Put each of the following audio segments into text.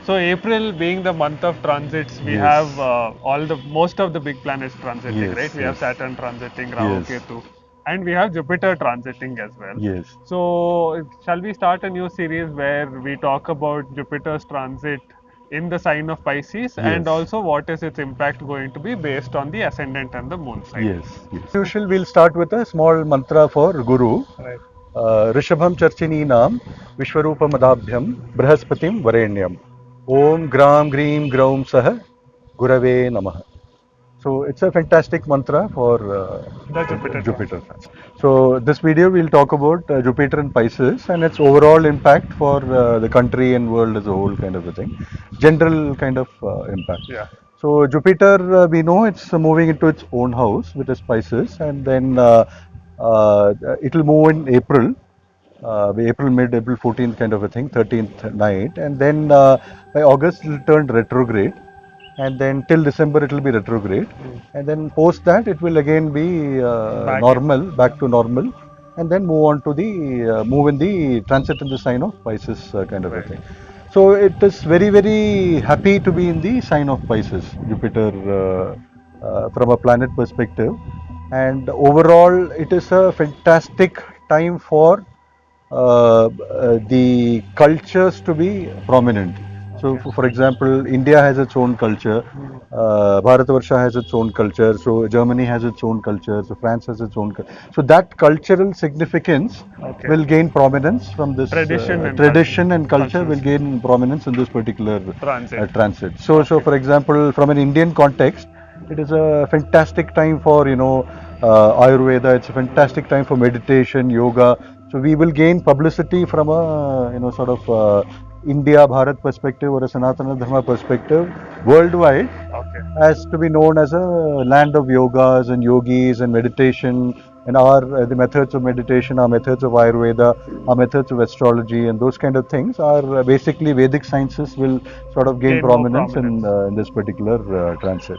So April being the month of transits, we Yes. have most of the big planets transiting, Yes, right? We have yes. Saturn transiting, Rahu, Yes. Ketu, and we have Jupiter transiting as well. Yes. So shall we start a new series where we talk about Jupiter's transit in the sign of Pisces and Yes. also what is its impact going to be based on the ascendant and the moon side? Yes, yes. Usual, we'll start with a small mantra for Guru. Right. ऋषभम चर्चिनीनाम विश्वरूपमदाभ्यम बृहस्पतिम वरेण्यम ओम ग्राम ग्रीम ग्रौम सह गुरवे नमः. So it's a fantastic mantra for The Jupiter Jupiter. transit. So this video we'll talk about Jupiter and Pisces and its overall impact for the country and world as a whole, kind of a thing. General kind of impact. Yeah. So Jupiter, we know it's moving into its own house with its Pisces, and then it will move in April. April mid, April 14th kind of a thing, 13th night, and then by August it will turn retrograde, and then till December it will be retrograde, and then post that it will again be back to normal, and then move on to the move in the transit in the sign of Pisces kind of a thing. So it is very, very happy to be in the sign of Pisces, Jupiter, from a planet perspective, and overall it is a fantastic time for the cultures to be prominent. So, for example, India has its own culture, Bharatvarsha has its own culture, so Germany has its own culture, so France has its own culture. So that cultural significance will gain prominence from this Tradition and culture will gain prominence in this particular transit. So, for example, from an Indian context, it is a fantastic time for Ayurveda. It's a fantastic time for meditation, yoga. So we will gain publicity from a sort of India Bharat perspective or a Sanatana Dharma perspective worldwide, as to be known as a land of yogas and yogis and meditation, and our the methods of meditation, our methods of Ayurveda, our methods of astrology, and those kind of things are basically Vedic sciences will sort of gain prominence in this particular transit.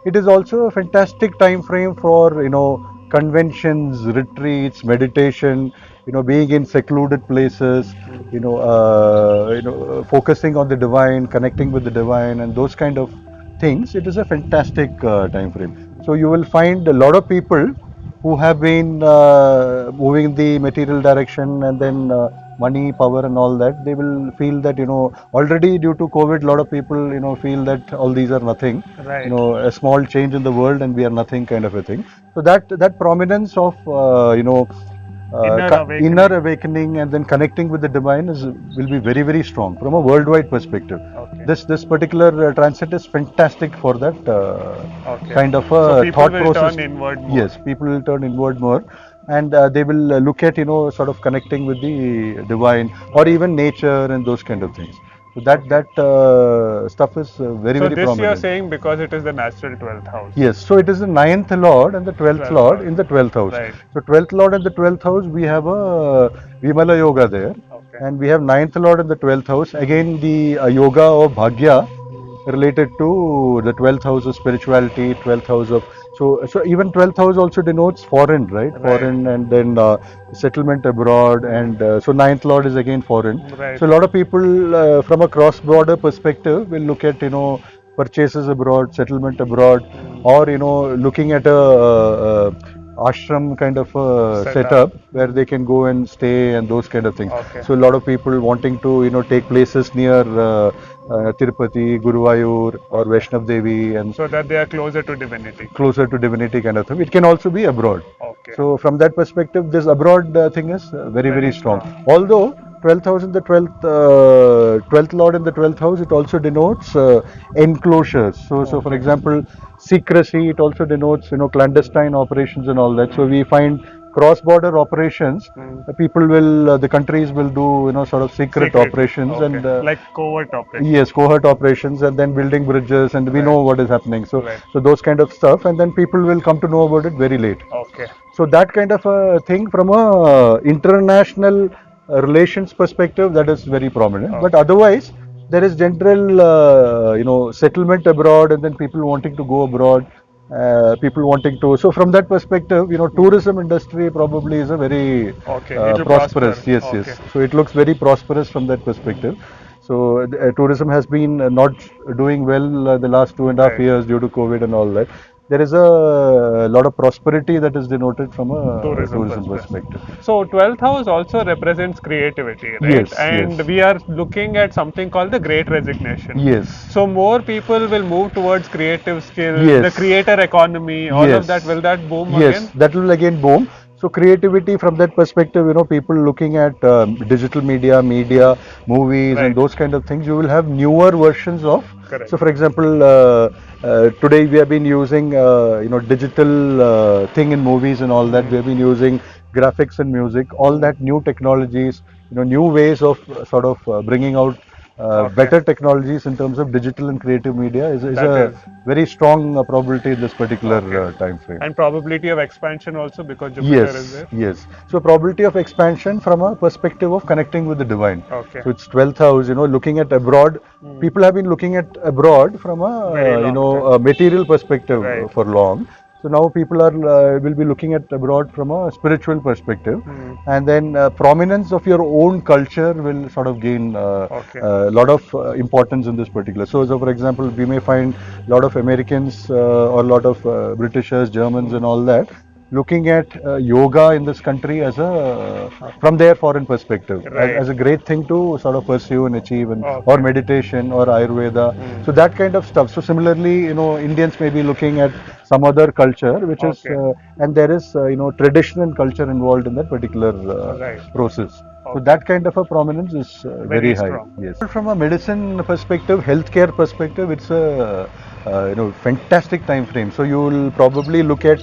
It is also a fantastic time frame for conventions, retreats, meditation, being in secluded places, focusing on the divine, connecting with the divine, and those kind of things. It is a fantastic time frame. So you will find a lot of people who have been moving in the material direction, and then money, power, and all that. They will feel that already due to COVID, a lot of people feel that all these are nothing. Right. A small change in the world, and we are nothing, kind of a thing. So that prominence of inner awakening and then connecting with the divine will be very, very strong from a worldwide perspective. This particular transit is fantastic for that kind of thought process. Yes, people will turn inward more, and they will look at sort of connecting with the divine or even nature and those kind of things. So that stuff is very, very prominent. So this you are saying because it is the natural 12th house. Yes, so it is the 9th Lord and the 12th Lord in the 12th house. Right. So 12th Lord and the 12th house, we have a Vimala Yoga there, and we have 9th Lord in the 12th house. Again, the yoga of Bhagya related to the 12th house of spirituality, 12th house of so even 12th house also denotes foreign, right? Foreign, and then settlement abroad, and so 9th Lord is again foreign. So a lot of people from a cross-border perspective will look at purchases abroad, settlement abroad, or looking at a ashram kind of setup where they can go and stay and those kind of things. So a lot of people wanting to take places near Tirupati, Guruvayur, or Vaishnav Devi, and so that they are closer to divinity. Closer to divinity kind of thing. It can also be abroad. So from that perspective, this abroad thing is very, very strong. Although 12th house in the 12th Lord in the 12th house, it also denotes enclosures. So for example, secrecy, it also denotes clandestine operations and all that. So we find cross-border operations, people will, the countries will do sort of secret operations and like covert operations. Yes, covert operations, and then building bridges, and we know what is happening. So those kind of stuff, and then people will come to know about it very late. So that kind of a thing from a international relations perspective, that is very prominent. But otherwise, there is general settlement abroad, and then people wanting to go abroad. People wanting to, so from that perspective, tourism industry probably is a very prosperous. Yes. So it looks very prosperous from that perspective. So tourism has been not doing well the last 2.5 Right. years due to COVID and all that. There is a lot of prosperity that is denoted from a Tourism tourism perspective. perspective. So 12th house also represents creativity, right? Yes, And yes, we are looking at something called the Great Resignation. yes, So more people will move towards creative skills, the yes. creator economy, all of that. Yes, Will that boom yes, again? that will again boom. So creativity from that perspective, people looking at digital media, movies, and Right. those kind of things. You will have newer versions of. Correct. So, for example, today we have been using digital thing in movies and all that. We have been using graphics and music, all that new technologies, new ways of sort of bringing out Okay. better technologies in terms of digital and creative media is That a is very strong probability in this particular okay. time frame. And probability of expansion also because Jupiter is Yes, there. yes. So probability of expansion from a perspective of connecting with the divine. Okay. So it's 12th house, looking at abroad. People have been looking at abroad from Very a, long time. a material perspective Right. for long. So now people are will be looking at abroad from a spiritual perspective, and then prominence of your own culture will sort of gain Okay. a lot of importance in this particular. So for example, we may find a lot of Americans or a lot of Britishers, Germans, and all that looking at yoga in this country as a from their foreign perspective Right. as a great thing to sort of pursue and achieve, and or Okay. meditation or Ayurveda. So that kind of stuff. So similarly, Indians may be looking at some other culture which is Okay. and there is tradition and culture involved in that particular Right. process. So Okay. that kind of a prominence is very Very high. strong. Yes. From a medicine perspective, healthcare perspective, it's a fantastic time frame. So you will probably look at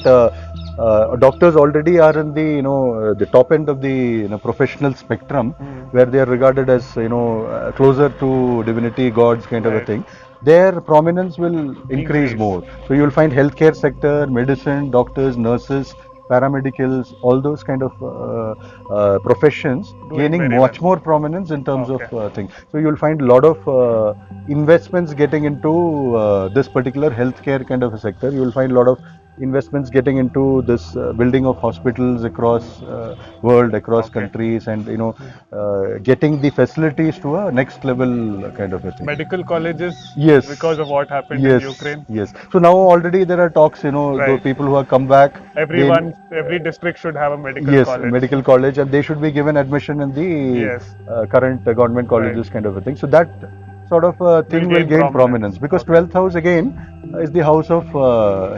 doctors already are in the the top end of the professional spectrum, where they are regarded as closer to divinity, gods kind of a Right. thing. Their prominence will increase more. So you will find healthcare sector, medicine, doctors, nurses, paramedicals, all those kind of professions Doing gaining very much well. more prominence in terms Okay. of things. So you'll find a lot of investments getting into this particular healthcare kind of a sector. You will find a lot of investments getting into this building of hospitals across world, across Okay. countries, and getting the facilities to a next level kind of a thing. Medical colleges Yes, because of what happened in yes, Ukraine. yes. So now already there are talks, those Right. people who have come back, they Every district should have a medical yes, college. medical college, and they should be given admission in the Yes. current government colleges Right. kind of a thing. So that sort of Will thing will gain gain prominence. prominence because Okay. 12th house again is the house of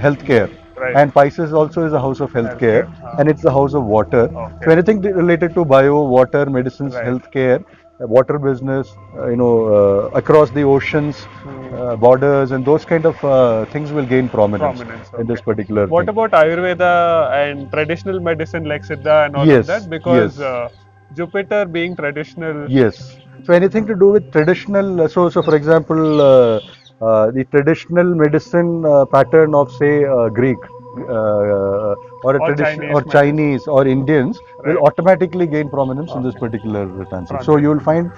healthcare, Right. and Pisces also is a house of healthcare, Healthcare. and it's the house of water. So Okay. anything related to bio, water, medicines, Right. healthcare, water business, across the oceans, borders, and those kind of things will gain prominence, Prominence. in this Okay. particular What thing. about Ayurveda and traditional medicine like Siddha and all of Yes, that? Because yes. Jupiter being traditional. Yes. So anything to do with traditional, so for example, the traditional medicine pattern of say Greek or a Or tradition or Chinese medicine. Chinese or Indians will Right. automatically gain prominence in this Okay. particular transit. So Transit. you will find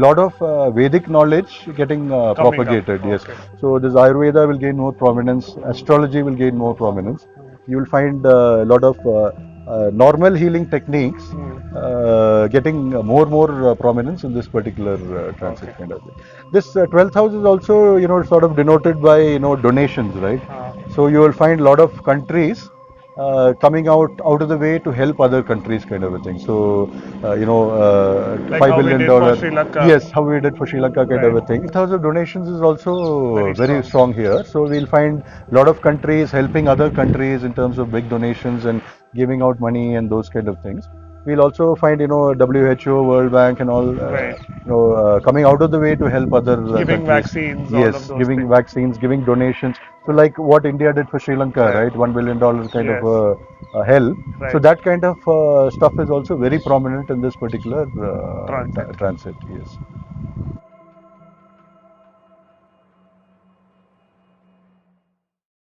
lot of Vedic knowledge getting Coming up. propagated. Yes. Okay. So this Ayurveda will gain more prominence. Astrology will gain more prominence. You will find a lot of normal healing techniques getting more prominence in this particular transit Okay. kind of thing. This 12th house is also sort of denoted by donations, right? So you will find a lot of countries coming out of the way to help other countries kind of a thing. So Like $5 how we billion did for Sri Lanka. yes, how we did for Sri Lanka kind of a Right. thing. 12th house of donations is also Very very strong. strong here. So we'll find a lot of countries helping other countries in terms of big donations and giving out money and those kind of things. We'll also find WHO, World Bank, and all Right. coming out of the way to help other Giving countries. vaccines, all of Yes, those giving things. vaccines, giving donations. So like what India did for Sri Lanka, Right. right? $1 billion kind Yes. of help. So Right. that kind of stuff is also very prominent in this particular Transit. transit. Yes.